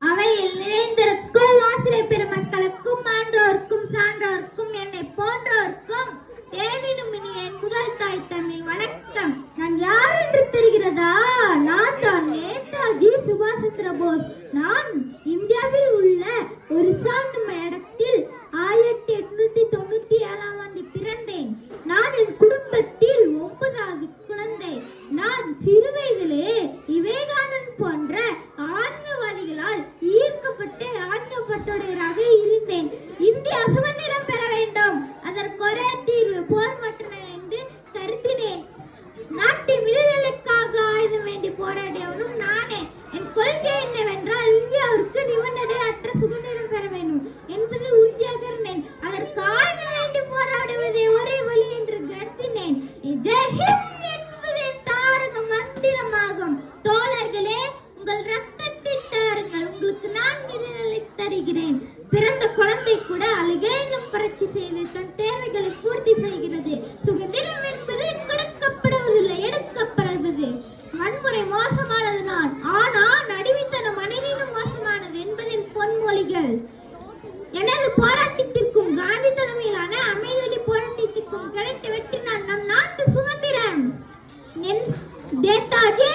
அவையில் நிறைந்திருக்கும் ஆசிரியர் பெருமக்களுக்கும் ஆன்றோருக்கும் சான்றோருக்கும் என்னை போன்றோருக்கும் தேவினும் என் முதல் தாய் தமிழ் வணக்கம். நான் யார் என்று தெரிகிறதா? நான் தான் நேதாஜி சுபாஷ் சந்திர போஸ். நான் இந்தியாவில் உள்ள ஒரு இடத்தில் 1897 ஆண்டு பிறந்தேன். நான் என் குடும்பத்தில் 9வது குழந்தை. நான் சிறு வயதிலே விவேகானந்த் போன்ற ஆன்மீகவாதிகளால் ஈர்க்கப்பட்டு ஆன்மீகப்பட்டுடையராக இருந்தேன். இந்தியா சுதந்திரம் பெற வேண்டும், அதற்கு ஒரே தீர்வு போர் மட்டுமே என்று கருத்தினேன். நாட்டின் விடுதலைக்காக ஆயுதம் வேண்டி போராடியவனும் நானே. என் கொள்கை என்னவென்றால் இந்தியாவிற்கு நிபந்தனையற்ற சுதந்திரம் பெற வேண்டும் என்பதை உறுதியாக இருந்தேன். அதற்கு ஆயுதம் வேண்டி போராடுவதே ஒரே வழி என்று கருத்தினேன். ஜெய்ஹிந்த் என்பது தாரக மந்திரமாகும். தோழர்களே, உங்கள் ரத்தத்தை தாருங்கள், உங்களுக்கு நான் விடுதலை தருகிறேன். பிறந்த குழந்தை கூட அழுகை என்னும் புரட்சி செய்து தன் தேவைகளை பூர்த்தி செய்கிறது. சுதந்திரம் என்பது கொடுக்கப்படுவதில்லை, எடுக்கப்படுவது. வன்முறை மோசமானது நான், ஆனால் நடுவித்தனம் மனிதனும் மோசமானது என்பதின் பொன்மொழிகள். எனது போராட்டத்திற்கும் காந்தி தலைமையிலான அமைதி போராட்டத்திற்கும் கிடைத்த வெற்றி நான் நம் நாட்டு சுதந்திரம். நேதாஜி